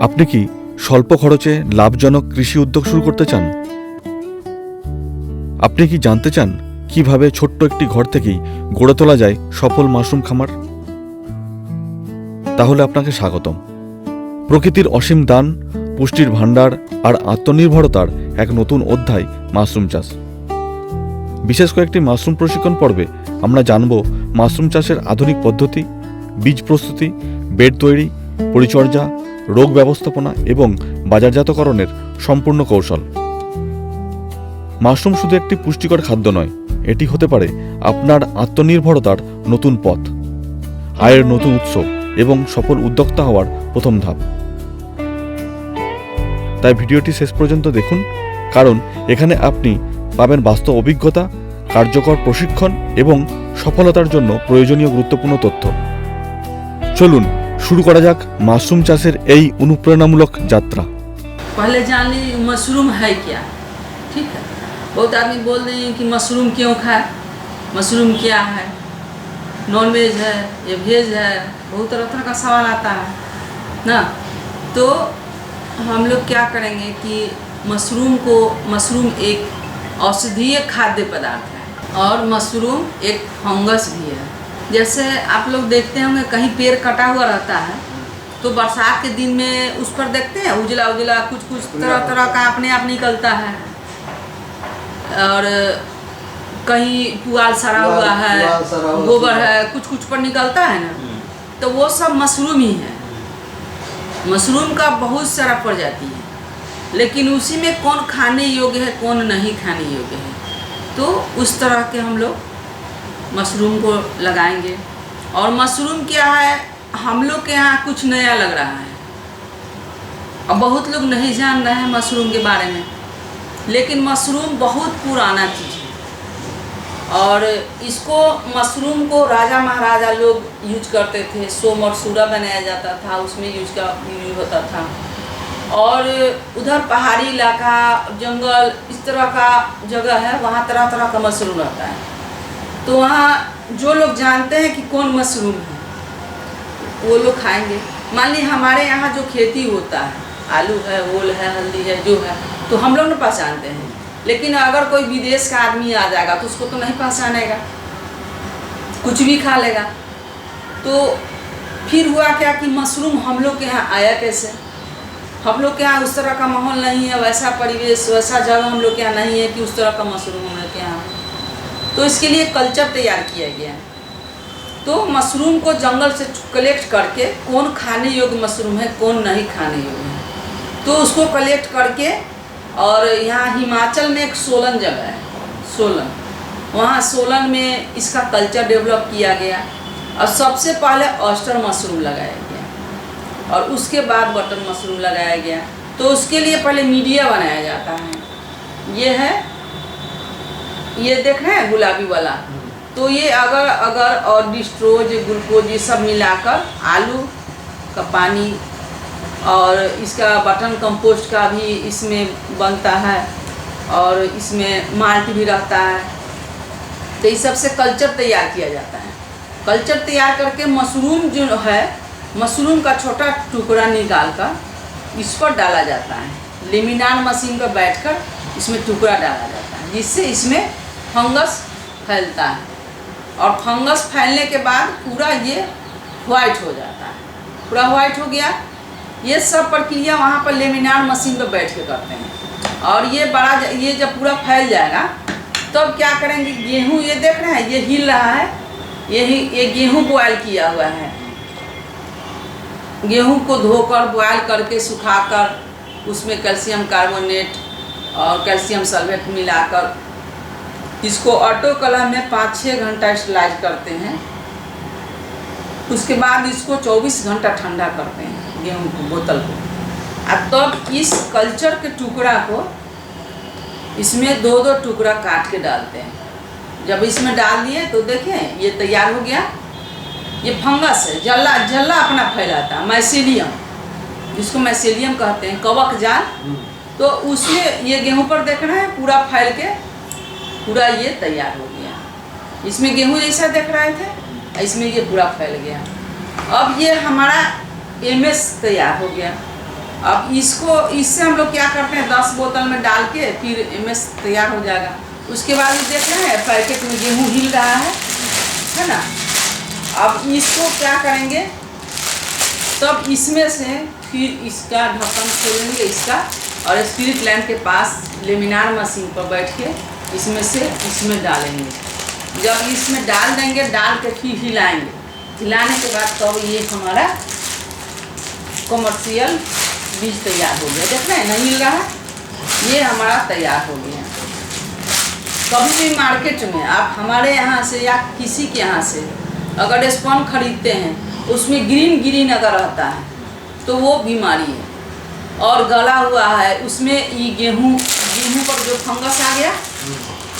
আপনি কি স্বল্প খরচে লাভজনক কৃষি উদ্যোগ শুরু করতে চান? আপনি কি জানতে চান কিভাবে ছোট্ট একটি ঘর থেকেই গড়ে তোলা যায় সফল মাশরুম খামার? তাহলে আপনাকে স্বাগতম। প্রকৃতির অসীম দান, পুষ্টির ভাণ্ডার আর আত্মনির্ভরতার এক নতুন অধ্যায় মাশরুম চাষ। বিশেষ কয়েকটি মাশরুম প্রশিক্ষণ পর্বে আমরা জানব মাশরুম চাষের আধুনিক পদ্ধতি, বীজ প্রস্তুতি, বেড তৈরি, পরিচর্যা, রোগ ব্যবস্থাপনা এবং বাজারজাতকরণের সম্পূর্ণ কৌশল। মাশরুম শুধু একটি পুষ্টিকর খাদ্য নয়, এটি হতে পারে আপনার আত্মনির্ভরতার নতুন পথ, আয়ের নতুন উৎস এবং সফল উদ্যোক্তা হওয়ার প্রথম ধাপ। তাই ভিডিওটি শেষ পর্যন্ত দেখুন, কারণ এখানে আপনি পাবেন বাস্তব অভিজ্ঞতা, কার্যকর প্রশিক্ষণ এবং সফলতার জন্য প্রয়োজনীয় গুরুত্বপূর্ণ তথ্য। চলুন শুরু করা যাক মাশরুম চাষের এই অনুপ্রেরণামূলক যাত্রা। पहले जान ली मशरूम है क्या। ठीक है, बहुत आदमी बोल रहे हैं कि मशरूम क्यों खाए, मशरूम क्या है, नॉन वेज है या वेज है, बहुत तरह तरह का सवाल आता है ना। तो हम लोग क्या करेंगे कि मशरूम एक औषधीय खाद्य पदार्थ है और मशरूम एक फंगस भी है। जैसे आप लोग देखते होंगे कहीं पेड़ कटा हुआ रहता है तो बरसात के दिन में उस पर देखते हैं उजला उजला कुछ कुछ तरह तरह का अपने आप निकलता है, और कहीं पुआल सड़ा हुआ है, गोबर है, कुछ कुछ पर निकलता है ना, तो वो सब मशरूम ही है। मशरूम का बहुत सारा प्रजाति है, लेकिन उसी में कौन खाने योग्य है कौन नहीं खाने योग्य है, तो उस तरह के हम लोग मशरूम को लगाएंगे। और मशरूम क्या है, हम लोग के यहाँ कुछ नया लग रहा है और बहुत लोग नहीं जान रहे हैं मशरूम के बारे में, लेकिन मशरूम बहुत पुराना चीज़ है। और इसको मशरूम को राजा महाराजा लोग यूज करते थे, सोम और सूरा बनाया जाता था, उसमें यूज होता था। और उधर पहाड़ी इलाका, जंगल, इस तरह का जगह है, वहाँ तरह तरह का मशरूम रहता है। तो वहाँ जो लोग जानते हैं कि कौन मशरूम है वो लोग खाएंगे। मान ली हमारे यहाँ जो खेती होता है, आलू है, ओल है, हल्दी है, जो है, तो हम लोग न पहचानते हैं। लेकिन अगर कोई विदेश का आदमी आ जाएगा तो उसको तो नहीं पहचानेगा, कुछ भी खा लेगा। तो फिर हुआ क्या कि मशरूम हम लोग के यहाँ आया कैसे। हम लोग के यहाँ उस तरह का माहौल नहीं है, वैसा परिवेश, वैसा जगह हम लोग के यहाँ नहीं है कि उस तरह का मशरूम हम लोग के यहाँ। तो इसके लिए कल्चर तैयार किया गया है। तो मशरूम को जंगल से कलेक्ट करके कौन खाने योग्य मशरूम है कौन नहीं खाने योग्य है, तो उसको कलेक्ट करके, और यहाँ हिमाचल में एक सोलन जगह है, सोलन, वहाँ सोलन में इसका कल्चर डेवलप किया गया। और सबसे पहले ऑयस्टर मशरूम लगाया गया और उसके बाद बटन मशरूम लगाया गया। तो उसके लिए पहले मीडिया बनाया जाता है। ये देख रहे हैं गुलाबी वाला, तो ये अगर और डिस्ट्रोज, ग्लूकोज, ये सब मिलाकर आलू का पानी और इसका बटन कंपोस्ट का भी इसमें बनता है, और इसमें माल्ट भी रहता है। तो इस सब से कल्चर तैयार किया जाता है। कल्चर तैयार करके मशरूम जो है, मशरूम का छोटा टुकड़ा निकाल कर इस पर डाला जाता है। लेमिनार मशीन पर बैठकर इसमें टुकड़ा डाला जाता है, जिससे इसमें फंगस फैलता है। और फंगस फैलने के बाद पूरा ये वाइट हो जाता है। पूरा वाइट हो गया, ये सब प्रक्रिया वहाँ पर लेमिनार मशीन पर बैठ के करते हैं। और ये जब पूरा फैल जाएगा तब क्या करेंगे, गेहूँ, ये देख रहे हैं ये हिल रहा है, ये गेहूँ बॉयल किया हुआ है। गेहूँ को धोकर बॉयल करके सुखाकर उसमें कैल्शियम कार्बोनेट और कैल्शियम सल्फेट मिलाकर इसको ऑटो कलम में 5-6 घंटा स्लाइज करते हैं। उसके बाद इसको 24 घंटा ठंडा करते हैं गेहूँ को, बोतल को। और तब इस कल्चर के टुकड़ा को इसमें 2-2 टुकड़ा काट के डालते हैं। जब इसमें डाल दिए तो देखें ये तैयार हो गया। ये फंगस है, जल्ला अपना फैलाता है, माइसीलियम, जिसको माइसीलियम कहते हैं, कवक जाल। तो उसमें ये गेहूँ पर देख रहे हैं पूरा फैल के पूरा ये तैयार हो गया। इसमें गेहूँ जैसा देख रहे थे, इसमें ये पूरा फैल गया। अब ये हमारा MS तैयार हो गया। अब इससे हम लोग क्या करते हैं, 10 बोतल में डाल के फिर एमएस तैयार हो जाएगा। उसके बाद ये देख रहे हैं पैकेट में गेहूँ हिल रहा है ना। अब इसको क्या करेंगे, तब इसमें से फिर इसका ढक्कन खोलेंगे इसका, और स्पिरिट लैम्प के पास लेमिनार मशीन पर बैठ के इसमें डालेंगे। जब इसमें डाल देंगे, डाल के फिर हिलाएंगे। हिलाने के बाद तब ये हमारा कमर्शियल बीज तैयार हो गया। देख रहे हैं नहीं हिल रहा है, ये हमारा तैयार हो गया। कभी भी मार्केट में आप हमारे यहाँ से या किसी के यहाँ से अगर स्पॉन खरीदते हैं, उसमें ग्रीन अगर रहता है तो वो बीमारी है, और गला हुआ है उसमें ये गेहूँ पर जो फंगस आ गया,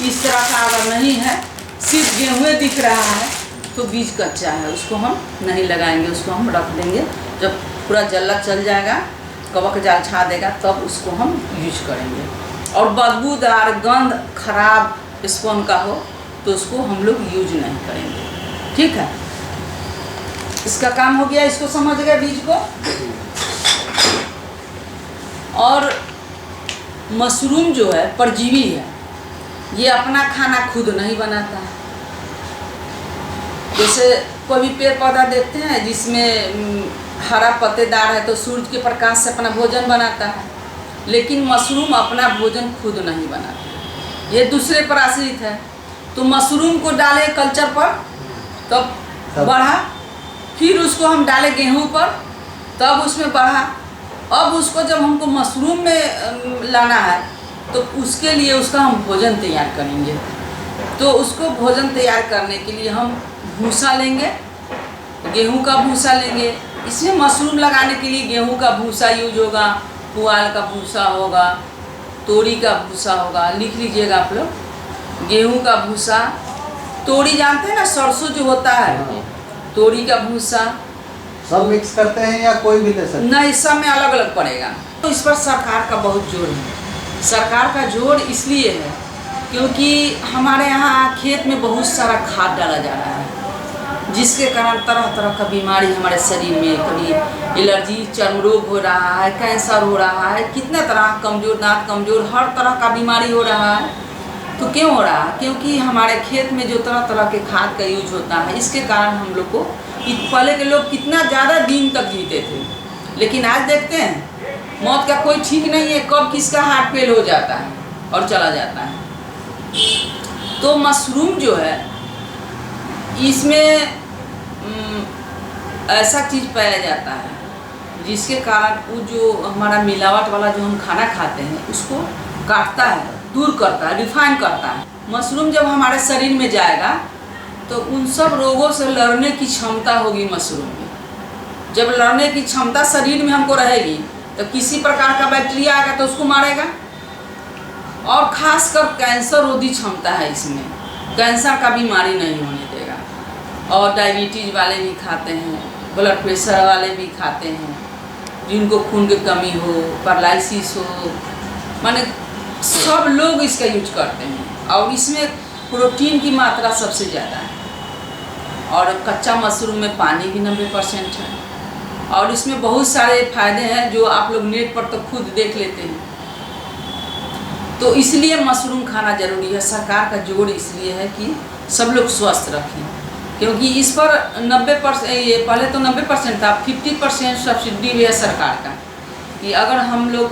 इस तरह का अगर नहीं है, सिर्फ गेहूँ दिख रहा है, तो बीज कच्चा है, उसको हम नहीं लगाएंगे। उसको हम रख देंगे, जब पूरा जल्ला चल जाएगा, कवक जाल छा देगा, तब उसको हम यूज करेंगे। और बदबूदार गंध खराब स्पॉन का हो तो उसको हम लोग यूज नहीं करेंगे। ठीक है, इसका काम हो गया, इसको समझ गए बीज को। और मशरूम जो है परजीवी है, ये अपना खाना खुद नहीं बनाता है। जैसे कोई भी पेड़ पौधा देखते हैं जिसमें हरा पत्तेदार है तो सूरज के प्रकाश से अपना भोजन बनाता है, लेकिन मशरूम अपना भोजन खुद नहीं बनाता, ये दूसरे पर आश्रित है। तो मशरूम को डाले कल्चर पर, तब बढ़ा, फिर उसको हम डाले गेहूं पर, तब उसमें बढ़ा। अब उसको जब हमको मशरूम में लाना है तो उसके लिए उसका हम भोजन तैयार करेंगे। तो उसको भोजन तैयार करने के लिए हम भूसा लेंगे, गेहूं का भूसा लेंगे। इसमें मशरूम लगाने के लिए गेहूं का भूसा यूज होगा, पुआल का भूसा होगा, तोरी का भूसा होगा, लिख लीजिएगा आप लोग। गेहूं का भूसा, तोरी जानते हैं ना, सरसों जो होता है, तोरी का भूसा, सब मिक्स करते हैं या कोई भी ले सकते हैं? नहीं, सब में अलग अलग पड़ेगा। तो इस पर सरकार का बहुत जोर है। सरकार का जोर इसलिए है क्योंकि हमारे यहाँ खेत में बहुत सारा खाद डाला जा रहा है, जिसके कारण तरह तरह का बीमारी हमारे शरीर में, कभी एलर्जी, चर्म रोग हो रहा है, कैंसर हो रहा है, कितना तरह, कमजोर दांत कमजोर, हर तरह का बीमारी हो रहा है। तो क्यों हो रहा है? क्योंकि हमारे खेत में जो तरह तरह के खाद का यूज होता है, इसके कारण हम लोग को, पहले के लोग कितना ज़्यादा दिन तक जीते थे, लेकिन आज देखते हैं मौत का कोई ठीक नहीं है, कब किसका हार्ट फेल हो जाता है और चला जाता है। तो मशरूम जो है, इसमें ऐसा चीज़ पाया जाता है जिसके कारण वो जो हमारा मिलावट वाला जो हम खाना खाते हैं उसको काटता है, दूर करता है, रिफाइन करता है। मशरूम जब हमारे शरीर में जाएगा तो उन सब रोगों से लड़ने की क्षमता होगी मशरूम में। जब लड़ने की क्षमता शरीर में हमको रहेगी तो किसी प्रकार का बैक्टीरिया आएगा तो उसको मारेगा। और खासकर कैंसर रोधी क्षमता है इसमें, कैंसर का बीमारी नहीं होने देगा। और डायबिटीज वाले भी खाते हैं, ब्लड प्रेशर वाले भी खाते हैं, जिनको खून की कमी हो, पैरालिसिस हो, माने सब लोग इसका यूज करते हैं। और इसमें प्रोटीन की मात्रा सबसे ज़्यादा है। और कच्चा मशरूम में पानी भी 90% है। और इसमें बहुत सारे फायदे हैं जो आप लोग नेट पर तो खुद देख लेते हैं। तो इसलिए मशरूम खाना जरूरी है। सरकार का जोर इसलिए है कि सब लोग स्वस्थ रखें, क्योंकि इस पर 90%, ये पहले तो 90% था, 50% सब्सिडी भी है सरकार का, कि अगर हम लोग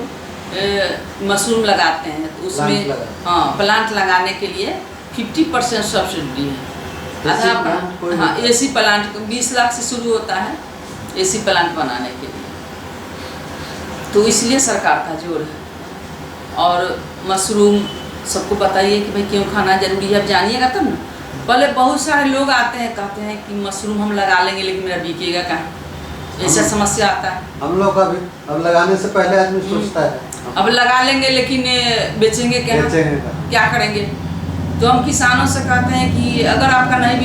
मशरूम लगाते हैं तो उसमें प्लांट लगाने के लिए 50% सब्सिडी है। हाँ, एसी प्लांट 20 लाख से शुरू होता है एसी प्लांट बनाने के लिए। तो इसलिए सरकार का जोर है। और मशरूम सबको बताइए कि भाई क्यों खाना जरूरी है, अब जानिएगा तब ना। पहले बहुत सारे लोग आते हैं, कहते हैं कि मशरूम हम लगा लेंगे लेकिन मेरा बिकेगा कहाँ, ऐसा समस्या आता है। हम लोग का भी अब लगाने से पहले आदमी सोचता है, अब लगा लेंगे लेकिन बेचेंगे क्या करेंगे। तो हम किसानों से कहते हैं कि अगर आपका नहीं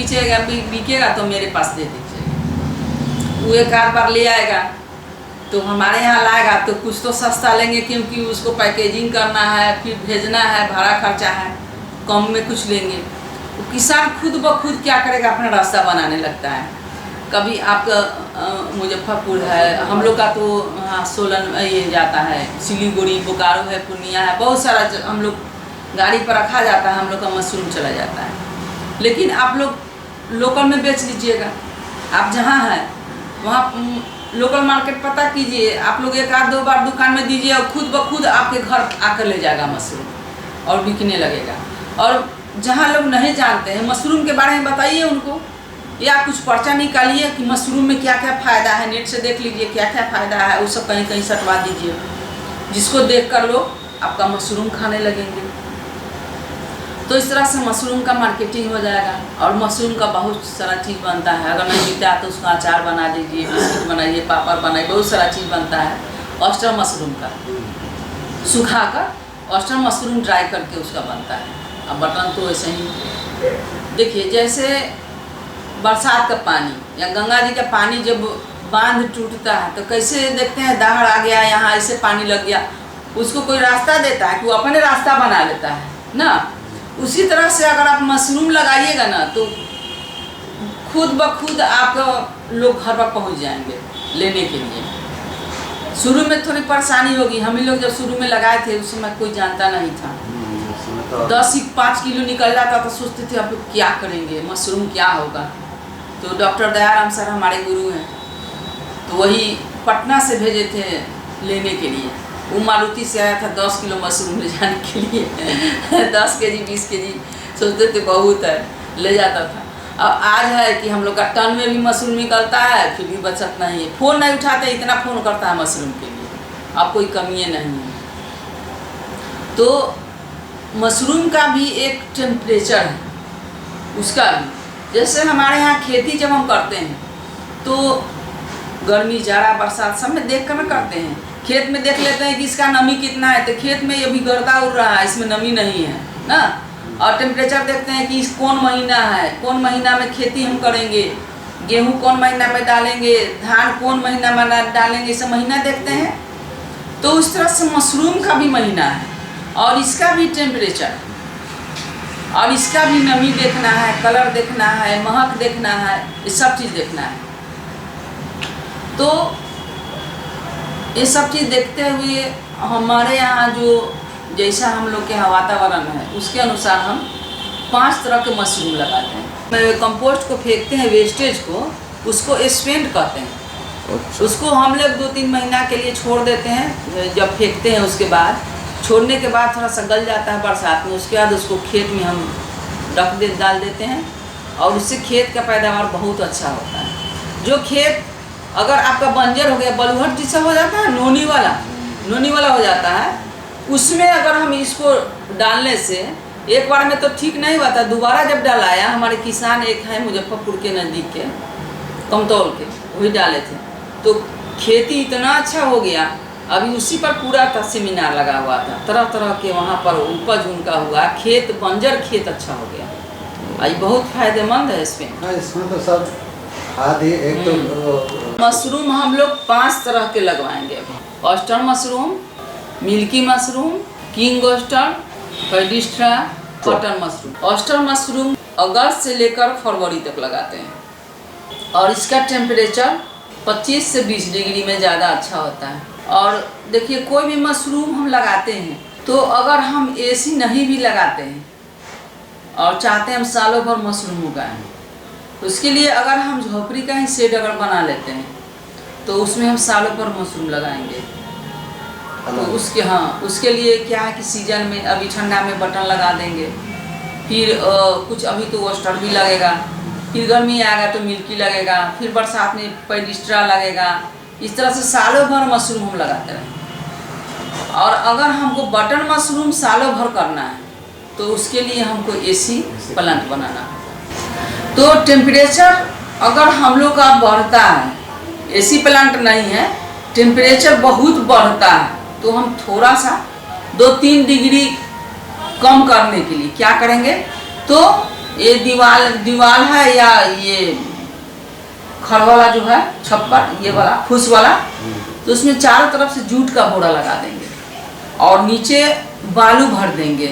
बिकेगा तो मेरे पास दे दीजिए। वो एक आध बार ले आएगा तो हमारे यहाँ लाएगा तो कुछ तो सस्ता लेंगे, क्योंकि उसको पैकेजिंग करना है, फिर भेजना है, भाड़ा खर्चा है, कम में कुछ लेंगे। तो किसान खुद ब खुद क्या करेगा, अपना रास्ता बनाने लगता है। कभी आपका मुजफ्फरपुर है, हम लोग का तो हाँ सोलन ये जाता है, सिलीगुड़ी, बोकारो है, पूर्णिया है, बहुत सारा हम लोग गाड़ी पर रखा जाता है, हम लोग का मशरूम चला जाता है। लेकिन आप लोग लोकल में बेच लीजिएगा, आप जहाँ हैं वहाँ लोकल मार्केट पता कीजिए, आप लोग एक आध दो बार दुकान में दीजिए और खुद ब खुद आपके घर आकर ले जाएगा मशरूम और बिकने लगेगा। और जहाँ लोग नहीं जानते हैं मशरूम के बारे में बताइए उनको, या कुछ पर्चा निकालिए कि मशरूम में क्या क्या फ़ायदा है, नेट से देख लीजिए क्या क्या फ़ायदा है, वो सब कहीं कहीं सटवा दीजिए, जिसको देखकर लोग आपका मशरूम खाने लगेंगे। तो इस तरह से मशरूम का मार्केटिंग हो जाएगा। और मशरूम का बहुत सारा चीज़ बनता है, अगर नहीं मिलता तो उसका अचार बना दीजिए, बिस्किट बनाइए, पापड़ बनाइए, बहुत सारा चीज़ बनता है। ऑयस्टर मशरूम का सूखा कर ऑयस्टर मशरूम ड्राई करके उसका बनता है। अब बटन तो ऐसे ही देखिए, जैसे बरसात का पानी या गंगा जी का पानी जब बांध टूटता है तो कैसे देखते हैं दहाड़ आ गया, यहाँ ऐसे पानी लग गया, उसको कोई रास्ता देता है कि वो अपने रास्ता बना लेता है ना। उसी तरह से अगर आप मशरूम लगाइएगा ना तो खुद ब खुद आपका लोग घर पर पहुँच जाएंगे लेने के लिए। शुरू में थोड़ी परेशानी होगी, हम ही लोग जब शुरू में लगाए थे उस समय कोई जानता नहीं था, 10-5 किलो निकल जाता तो सोचते थे अब क्या करेंगे, मशरूम क्या होगा। तो डॉक्टर दयाराम सर हमारे गुरु हैं, तो वही पटना से भेजे थे लेने के लिए। वो मारुति से आया था 10 किलो मशरूम ले जाने के लिए 10 केजी 20 केजी सोचते थे बहुत है, ले जाता था। अब आज है कि हम लोग का टन में भी मशरूम निकलता है, फिर भी बचत नहीं है। फ़ोन नहीं उठाते, इतना फ़ोन करता है मशरूम के लिए, अब कोई कमी नहीं है। तो मशरूम का भी एक टेम्परेचर है, उसका भी जैसे हमारे यहाँ खेती जब हम करते हैं तो गर्मी, जाड़ा, बरसात सब में देख कर ना करते हैं। खेत में देख लेते हैं कि इसका नमी कितना है, तो खेत में ये भी गर्दा उड़ रहा है, इसमें नमी नहीं है ना। और टेम्परेचर देखते हैं कि इस कौन महीना है, कौन महीना में खेती हम करेंगे, गेहूँ कौन महीना में डालेंगे, धान कौन महीना में डालेंगे, सब महीना देखते हैं। तो उस तरह से मशरूम का भी महीना है और इसका भी टेम्परेचर और इसका भी नमी देखना है, कलर देखना है, महक देखना है, ये सब चीज़ देखना है। तो ये सब चीज़ देखते हुए हमारे यहाँ जो जैसा हम लोग के यहाँ वातावरण है उसके अनुसार हम 5 तरह के मशरूम लगाते हैं। कंपोस्ट को फेंकते हैं, वेस्टेज को, उसको स्पेंड कहते हैं। उसको हम लोग 2-3 महीना के लिए छोड़ देते हैं। जब फेंकते हैं उसके बाद, छोड़ने के बाद थोड़ा सा गल जाता है बरसात में, उसके बाद उसको खेत में हम डाल देते हैं और उससे खेत का पैदावार बहुत अच्छा होता है। जो खेत अगर आपका बंजर हो गया, बलुहट जिससे हो जाता है, नोनी वाला हो जाता है, उसमें अगर हम इसको डालने से एक बार में तो ठीक नहीं हुआ था, दोबारा जब डालाया, हमारे किसान एक है मुजफ्फरपुर के नज़दीक के कमतौल के, वही डाले थे, तो खेती इतना अच्छा हो गया। अभी उसी पर पूरा सेमिनार लगा हुआ था, तरह तरह के वहाँ पर उपज उनका हुआ, खेत बंजर खेत अच्छा हो गया। ये बहुत फायदेमंद है इसमें। इसमें तो सब आदि एक तो मशरूम हम लोग 5 तरह के लगवाएंगे। Oyster mushroom, milky mushroom, king oyster, paddy straw, cotton mushroom. Oyster mushroom अगस्त से लेकर फरवरी तक लगाते हैं और इसका टेम्परेचर 25 से 20 डिग्री में ज़्यादा अच्छा होता है। और देखिए, कोई भी मशरूम हम लगाते हैं तो अगर हम एसी नहीं भी लगाते हैं और चाहते हैं हम सालों भर मशरूम उगाएं, तो उसके लिए अगर हम झोपड़ी का ही शेड अगर बना लेते हैं तो उसमें हम सालों भर मशरूम लगाएंगे। तो उसके लिए क्या है कि सीजन में अभी ठंडा में बटन लगा देंगे, फिर कुछ अभी तो ऑयस्टर भी लगेगा, फिर गर्मी आएगा तो मिल्की लगेगा, फिर बरसात में पेडिस्ट्रा लगेगा। इस तरह से सालों भर मशरूम हम लगाते रहें। और अगर हमको बटन मशरूम सालों भर करना है तो उसके लिए हमको एसी प्लांट बनाना है। तो टेम्परेचर अगर हम लोग का बढ़ता है, एसी प्लांट नहीं है, टेम्परेचर बहुत बढ़ता है, तो हम थोड़ा सा 2-3 डिग्री कम करने के लिए क्या करेंगे, तो ये दीवार है या ये खड़ वाला जो है छप्पर, ये वाला फूस वाला, तो उसमें चारों तरफ से जूट का बोरा लगा देंगे और नीचे बालू भर देंगे।